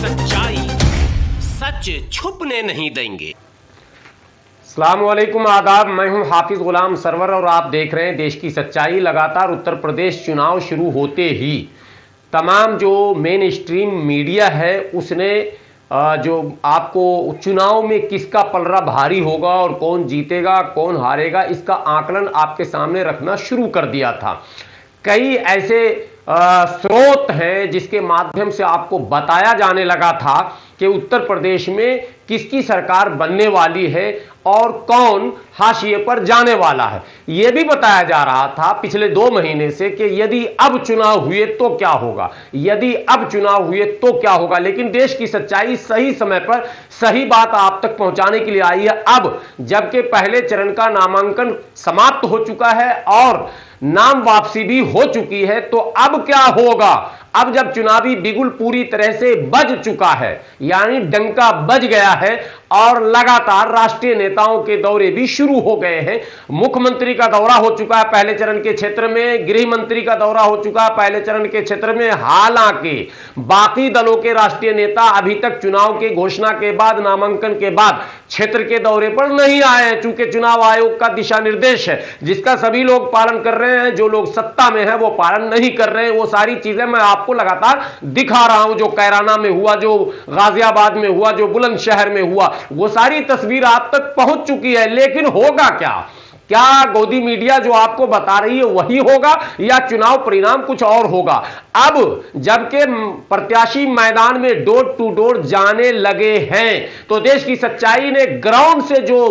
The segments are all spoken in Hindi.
सच्चाई सच छुपने नहीं देंगे। अस्सलामुअलैकुम आदाब, मैं हूं हाफिज गुलाम सरवर और आप देख रहे हैं देश की सच्चाई। लगातार उत्तर प्रदेश चुनाव शुरू होते ही तमाम जो मेन स्ट्रीम मीडिया है उसने जो आपको चुनाव में किसका पलड़ा भारी होगा और कौन जीतेगा कौन हारेगा इसका आकलन आपके सामने रखना शुरू कर दिया था। कई ऐसे स्रोत हैं जिसके माध्यम से आपको बताया जाने लगा था कि उत्तर प्रदेश में किसकी सरकार बनने वाली है और कौन हाशिए पर जाने वाला है। यह भी बताया जा रहा था पिछले 2 महीने से कि यदि अब चुनाव हुए तो क्या होगा, यदि अब चुनाव हुए तो क्या होगा। लेकिन देश की सच्चाई सही समय पर सही बात आप तक पहुंचाने के लिए आई है। अब जबकि पहले चरण का नामांकन समाप्त हो चुका है और नाम वापसी भी हो चुकी है, तो अब क्या होगा। अब जब चुनावी बिगुल पूरी तरह से बज चुका है, यानी डंका बज गया है और लगातार राष्ट्रीय नेताओं के दौरे भी शुरू हो गए हैं। मुख्यमंत्री का दौरा हो चुका है पहले चरण के क्षेत्र में, गृह मंत्री का दौरा हो चुका है पहले चरण के क्षेत्र में। हालांकि बाकी दलों के राष्ट्रीय नेता अभी तक चुनाव के घोषणा के बाद, नामांकन के बाद क्षेत्र के दौरे पर नहीं आए हैं, चूंकि चुनाव आयोग का दिशा निर्देश है जिसका सभी लोग पालन कर रहे हैं। जो लोग सत्ता में हैं वो पालन नहीं कर रहे हैं। वो सारी चीजें मैं आपको लगातार दिखा रहा हूं, जो कैराना में हुआ, जो गाजियाबाद में हुआ, जो बुलंदशहर में हुआ, वो सारी तस्वीर आप तक पहुंच चुकी है। लेकिन होगा क्या? क्या गोदी मीडिया जो आपको बता रही है वही होगा या चुनाव परिणाम कुछ और होगा? अब जबकि प्रत्याशी मैदान में डोर टू डोर जाने लगे हैं, तो देश की सच्चाई ने ग्राउंड से जो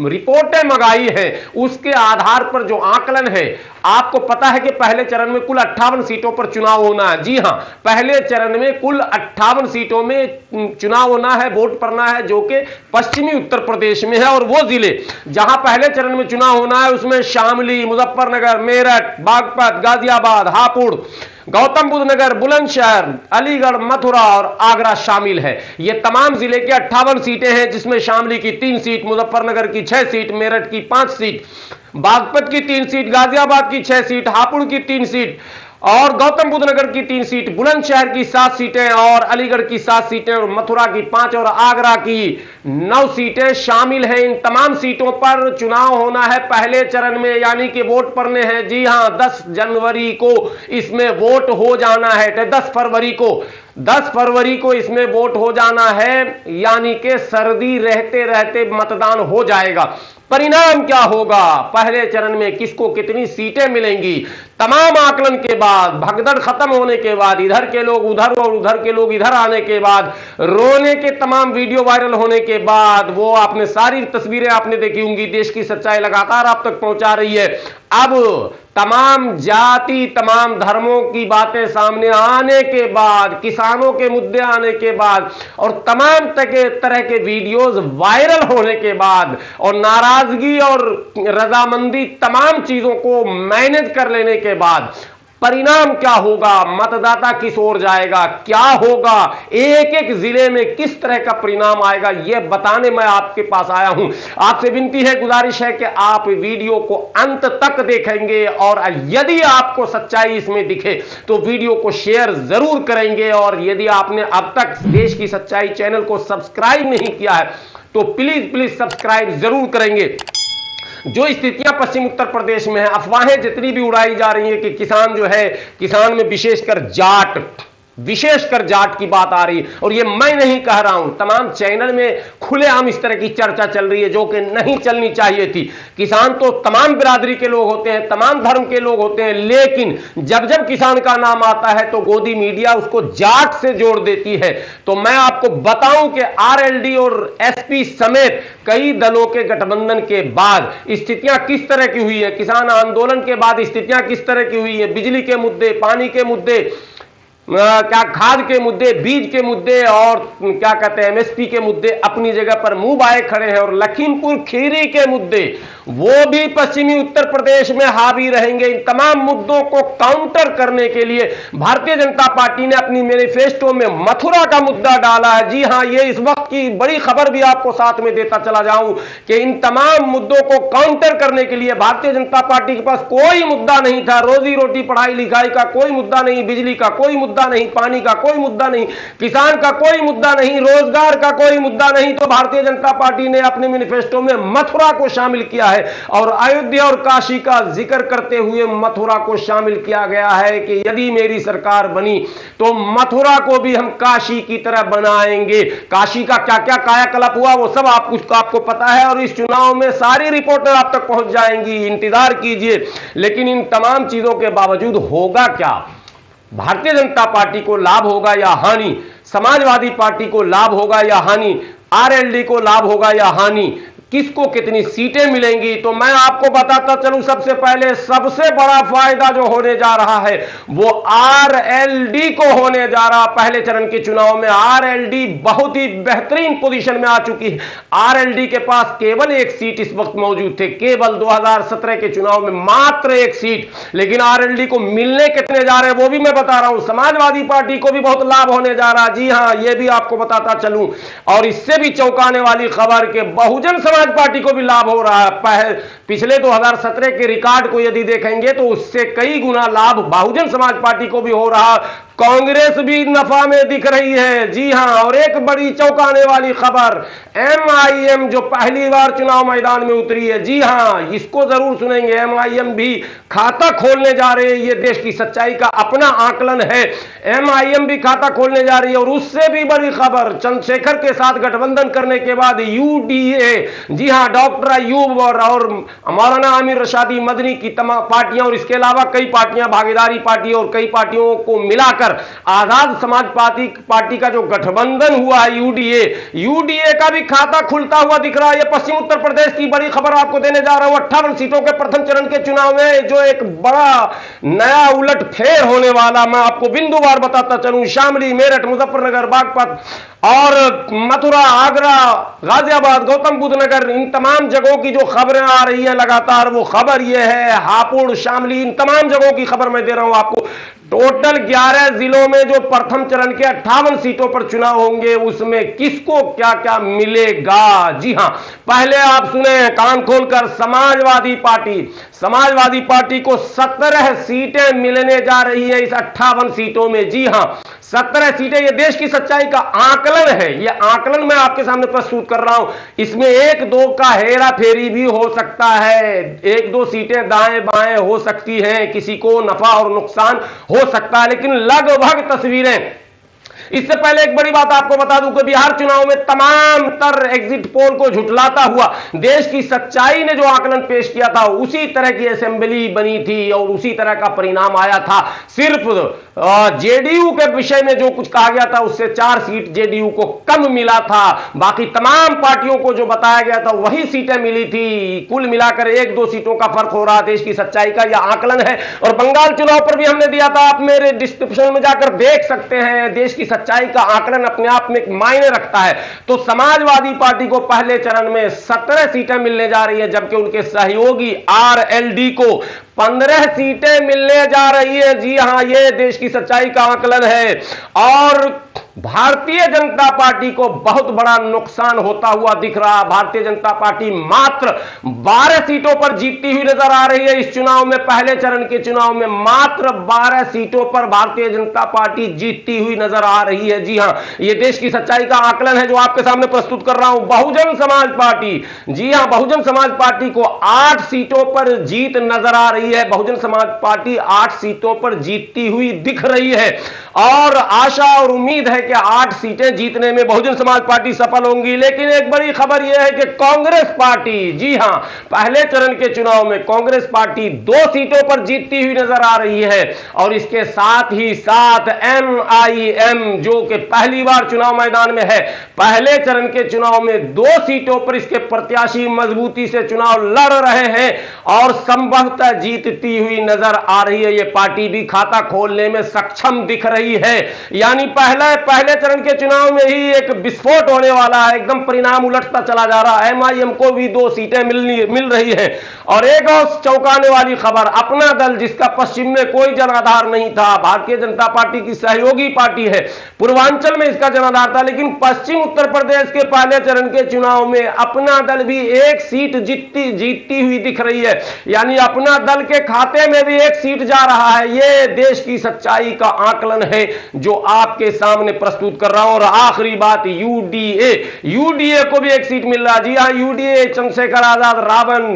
रिपोर्टें मंगाई हैं उसके आधार पर जो आकलन है, आपको पता है कि पहले चरण में कुल 58 सीटों पर चुनाव होना है। जी हां, पहले चरण में कुल 58 सीटों में चुनाव होना है, वोट पड़ना है, जो कि पश्चिमी उत्तर प्रदेश में है। और वो जिले जहां पहले चरण में चुनाव होना है उसमें शामली, मुजफ्फरनगर, मेरठ, बागपत, गाजियाबाद, हापुड़, गौतम बुद्ध नगर, बुलंदशहर, अलीगढ़, मथुरा और आगरा शामिल है। ये तमाम जिले की 58 सीटें हैं, जिसमें शामली की 3 सीट, मुजफ्फरनगर की 6 सीट, मेरठ की 5 सीट, बागपत की 3 सीट, गाजियाबाद की 6 सीट, हापुड़ की 3 सीट और गौतम बुद्ध नगर की 3 सीट, बुलंदशहर की 7 सीटें और अलीगढ़ की 7 सीटें और मथुरा की 5 और आगरा की 9 सीटें शामिल हैं। इन तमाम सीटों पर चुनाव होना है पहले चरण में, यानी कि वोट पड़ने हैं। जी हां, 10 जनवरी को इसमें वोट हो जाना है, 10 फरवरी को इसमें वोट हो जाना है, यानी कि सर्दी रहते रहते मतदान हो जाएगा। परिणाम क्या होगा, पहले चरण में किसको कितनी सीटें मिलेंगी, तमाम आकलन के बाद, भगदड़ खत्म होने के बाद, इधर के लोग उधर और उधर के लोग इधर आने के बाद, रोने के तमाम वीडियो वायरल होने के बाद, वो आपने सारी तस्वीरें आपने देखी होंगी। देश की सच्चाई लगातार आप तक पहुंचा रही है। अब तमाम जाति, तमाम धर्मों की बातें सामने आने के बाद, किसानों के मुद्दे आने के बाद और तमाम तरह के वीडियोस वायरल होने के बाद और नाराजगी और रजामंदी तमाम चीजों को मैनेज कर लेने के बाद परिणाम क्या होगा, मतदाता किस ओर जाएगा, क्या होगा, एक एक जिले में किस तरह का परिणाम आएगा, यह बताने मैं आपके पास आया हूं। आपसे विनती है, गुजारिश है कि आप वीडियो को अंत तक देखेंगे और यदि आपको सच्चाई इसमें दिखे तो वीडियो को शेयर जरूर करेंगे। और यदि आपने अब तक देश की सच्चाई चैनल को सब्सक्राइब नहीं किया है तो प्लीज सब्सक्राइब जरूर करेंगे। जो स्थितियां पश्चिम उत्तर प्रदेश में है, अफवाहें जितनी भी उड़ाई जा रही है कि किसान जो है, किसान में विशेषकर जाट की बात आ रही है, और ये मैं नहीं कह रहा हूं, तमाम चैनल में खुलेआम इस तरह की चर्चा चल रही है जो कि नहीं चलनी चाहिए थी। किसान तो तमाम बिरादरी के लोग होते हैं, तमाम धर्म के लोग होते हैं, लेकिन जब जब किसान का नाम आता है तो गोदी मीडिया उसको जाट से जोड़ देती है। तो मैं आपको बताऊं कि आरएलडी और एसपी समेत कई दलों के गठबंधन के बाद स्थितियां किस तरह की हुई है, किसान आंदोलन के बाद स्थितियां किस तरह की हुई है, बिजली के मुद्दे, पानी के मुद्दे, क्या खाद के मुद्दे, बीज के मुद्दे और क्या कहते हैं एमएसपी के मुद्दे अपनी जगह पर मुंह बाए खड़े हैं, और लखीमपुर खीरी के मुद्दे वो भी पश्चिमी उत्तर प्रदेश में हावी रहेंगे। इन तमाम मुद्दों को काउंटर करने के लिए भारतीय जनता पार्टी ने अपनी मैनिफेस्टो में मथुरा का मुद्दा डाला है। जी हां, ये इस वक्त की बड़ी खबर भी आपको साथ में देता चला जाऊं कि इन तमाम मुद्दों को काउंटर करने के लिए भारतीय जनता पार्टी के पास कोई मुद्दा नहीं था। रोजी रोटी पढ़ाई लिखाई का कोई मुद्दा नहीं, बिजली का कोई मुद्दा नहीं, पानी का कोई मुद्दा नहीं, किसान का कोई मुद्दा नहीं, रोजगार का कोई मुद्दा नहीं, तो भारतीय जनता पार्टी ने अपने मैनिफेस्टो में मथुरा को शामिल किया है और अयोध्या और काशी का जिक्र करते हुए मथुरा को शामिल किया गया है कि यदि मेरी सरकार बनी तो मथुरा को भी हम काशी की तरह बनाएंगे। काशी का क्या क्या कायाकल्प हुआ वो सब आपको पता है और इस चुनाव में सारी रिपोर्टें आप तक पहुंच जाएंगी, इंतजार कीजिए। लेकिन इन तमाम चीजों के बावजूद होगा क्या? भारतीय जनता पार्टी को लाभ होगा या हानि? समाजवादी पार्टी को लाभ होगा या हानि? आरएलडी को लाभ होगा या हानि? किसको कितनी सीटें मिलेंगी? तो मैं आपको बताता चलूं, सबसे पहले सबसे बड़ा फायदा जो होने जा रहा है वो आरएलडी को होने जा रहा। पहले चरण के चुनाव में आरएलडी बहुत ही बेहतरीन पोजीशन में आ चुकी है। आरएलडी के पास केवल एक सीट इस वक्त मौजूद थे, केवल 2017 के चुनाव में मात्र एक सीट, लेकिन आरएलडी को मिलने कितने जा रहे हैं वो भी मैं बता रहा हूं। समाजवादी पार्टी को भी बहुत लाभ होने जा रहा है। जी हां, यह भी आपको बताता चलूं और इससे भी चौंकाने वाली खबर के बहुजन समाज पार्टी को भी लाभ हो रहा है। पिछले 2017 के रिकॉर्ड को यदि देखेंगे तो उससे कई गुना लाभ बहुजन समाज पार्टी को भी हो रहा। कांग्रेस भी नफा में दिख रही है। जी हां, और एक बड़ी चौंकाने वाली खबर, एमआईएम जो पहली बार चुनाव मैदान में उतरी है, जी हां, इसको जरूर सुनेंगे। एमआईएम भी खाता खोलने जा रहे हैं। ये देश की सच्चाई का अपना आकलन है। एमआईएम भी खाता खोलने जा रही है। और उससे भी बड़ी खबर, चंद्रशेखर के साथ गठबंधन करने के बाद यूडीए, जी हां, डॉक्टर अयूब और मौलाना आमिर रशादी मदनी की तमाम पार्टियां और इसके अलावा कई पार्टियां, भागीदारी पार्टी और कई पार्टियों को मिलाकर आजाद समाज पार्टी का जो गठबंधन हुआ है यूडीए का भी खाता खुलता हुआ दिख रहा है। यह पश्चिम उत्तर प्रदेश की बड़ी खबर आपको देने जा रहा हूं। 58 सीटों के प्रथम चरण के चुनाव में जो एक बड़ा नया उलटफेर होने वाला, मैं आपको बिंदुवार बताता चलूं। शामली, मेरठ, मुजफ्फरनगर, बागपत और मथुरा, आगरा, गाजियाबाद, गौतम बुद्ध नगर, इन तमाम जगहों की जो खबरें आ रही है लगातार, वो खबर ये है, हापुड़, शामली, इन तमाम जगहों की खबर मैं दे रहा हूं आपको। टोटल 11 जिलों में जो प्रथम चरण के 58 सीटों पर चुनाव होंगे उसमें किसको क्या क्या मिलेगा। जी हां, पहले आप सुने कान खोलकर, समाजवादी पार्टी को 17 सीटें मिलने जा रही है इस 58 सीटों में। जी हां, 17 सीटें। यह देश की सच्चाई का आकलन है। यह आकलन मैं आपके सामने प्रस्तुत कर रहा हूं। इसमें 1-2 का हेरा फेरी भी हो सकता है, 1-2 सीटें दाएं बाएं हो सकती हैं, किसी को नफा और नुकसान हो सकता है, लेकिन लगभग तस्वीरें। इससे पहले एक बड़ी बात आपको बता दूं कि बिहार चुनाव में तमाम तर एग्जिट पोल को झुठलाता हुआ देश की सच्चाई ने जो आकलन पेश किया था उसी तरह की असेंबली बनी थी और उसी तरह का परिणाम आया था। सिर्फ जेडीयू के विषय में जो कुछ कहा गया था उससे 4 सीट जेडीयू को कम मिला था। बाकी तमाम पार्टियों को जो बताया गया था वही सीटें मिली थी। कुल मिलाकर 1-2 सीटों का फर्क हो रहा। देश की सच्चाई का यह आकलन है। और बंगाल चुनाव पर भी हमने दिया था, आप मेरे डिस्क्रिप्शन में जाकर देख सकते हैं। देश की सच्चाई का आकलन अपने आप में एक मायने रखता है। तो समाजवादी पार्टी को पहले चरण में 17 सीटें मिलने जा रही है, जबकि उनके सहयोगी आरएलडी को 15 सीटें मिलने जा रही है। जी हां, यह देश की सच्चाई का आकलन है। और भारतीय जनता पार्टी को बहुत बड़ा नुकसान होता हुआ दिख रहा। भारतीय जनता पार्टी मात्र 12 सीटों पर जीतती हुई नजर आ रही है इस चुनाव में। पहले चरण के चुनाव में मात्र 12 सीटों पर भारतीय जनता पार्टी जीतती हुई नजर आ रही है। जी हां, यह देश की सच्चाई का आकलन है जो आपके सामने प्रस्तुत कर रहा हूं। बहुजन समाज पार्टी, जी हां, बहुजन समाज पार्टी को 8 सीटों पर जीत नजर आ रही है। बहुजन समाज पार्टी 8 सीटों पर जीतती हुई दिख रही है और आशा और उम्मीद है कि 8 सीटें जीतने में बहुजन समाज पार्टी सफल होंगी। लेकिन एक बड़ी खबर यह है कि कांग्रेस पार्टी, जी हां, पहले चरण के चुनाव में कांग्रेस पार्टी 2 सीटों पर जीतती हुई नजर आ रही है। और इसके साथ ही साथ एमआईएम जो कि पहली बार चुनाव मैदान में है, पहले चरण के चुनाव में 2 सीटों पर इसके प्रत्याशी मजबूती से चुनाव लड़ रहे हैं और संभवतः जीतती हुई नजर आ रही है। यह पार्टी भी खाता खोलने में सक्षम दिख रही रही है। यानी पहले चरण के चुनाव में ही एक विस्फोट होने वाला है, एकदम परिणाम उलटता चला जा रहा है। एमआईएम को भी 2 सीटें मिल रही है। और एक और चौंकाने वाली खबर, अपना दल जिसका पश्चिम में कोई जनाधार नहीं था, भारतीय जनता पार्टी की सहयोगी पार्टी है, पूर्वांचल में इसका जनाधार था, लेकिन पश्चिम उत्तर प्रदेश के पहले चरण के चुनाव में अपना दल भी 1 सीट जीतती हुई दिख रही है। यानी अपना दल के खाते में भी 1 सीट जा रहा है। यह देश की सच्चाई का आकलन है जो आपके सामने प्रस्तुत कर रहा हूं। और आखिरी बात, यूडीए को भी 1 सीट मिल रहा है। जी हां, यूडीए चंद्रशेखर आजाद, रावण,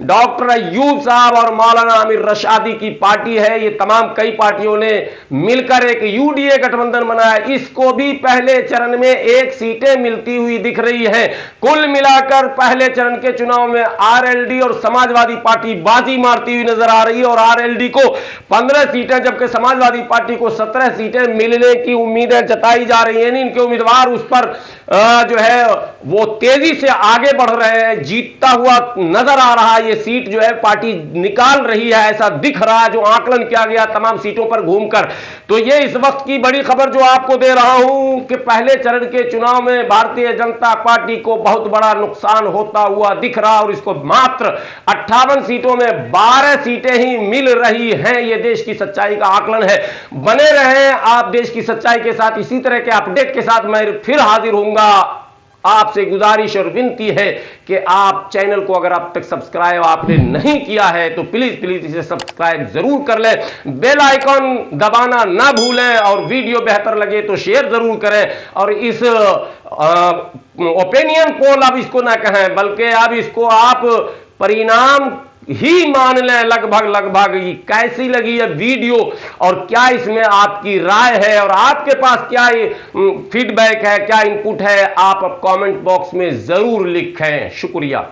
डॉक्टर अय्यूब साहब और मौलाना आमिर रशादी की पार्टी है। ये तमाम कई पार्टियों ने मिलकर एक यूडीए गठबंधन बनाया। इसको भी पहले चरण में 1 सीटें मिलती हुई दिख रही है। कुल मिलाकर पहले चरण के चुनाव में आरएलडी और समाजवादी पार्टी बाजी मारती हुई नजर आ रही है। और आरएलडी को 15 सीटें, जबकि समाजवादी पार्टी को 17 सीटें मिलने की उम्मीदें जताई जा रही हैं। इनके उम्मीदवार उस पर जो है वो तेजी से आगे बढ़ रहे हैं, जीतता हुआ नजर आ रहा है। ये सीट जो है पार्टी निकाल रही है, ऐसा दिख रहा है जो आकलन किया गया तमाम सीटों पर घूमकर। तो ये इस वक्त की बड़ी खबर जो आपको दे रहा हूं कि पहले चरण के चुनाव में भारतीय जनता पार्टी को बहुत बड़ा नुकसान होता हुआ दिख रहा, और इसको मात्र 58 सीटों में 12 सीटें ही मिल रही हैं। यह देश की सच्चाई का आकलन है। बने रहें आप देश की सच्चाई के साथ। इसी तरह के अपडेट के साथ मैं फिर हाजिर होऊंगा। आपसे गुजारिश और विनती है कि आप चैनल को अगर अब तक सब्सक्राइब आपने नहीं किया है तो प्लीज इसे सब्सक्राइब जरूर कर लें, बेल आइकॉन दबाना ना भूलें, और वीडियो बेहतर लगे तो शेयर जरूर करें। और इस ओपिनियन पोल अब इसको ना कहें, बल्कि अब इसको आप परिणाम ही मान लें। लगभग कैसी लगी ये वीडियो और क्या इसमें आपकी राय है, और आपके पास क्या फीडबैक है, क्या इनपुट है, आप कमेंट बॉक्स में जरूर लिखें। शुक्रिया।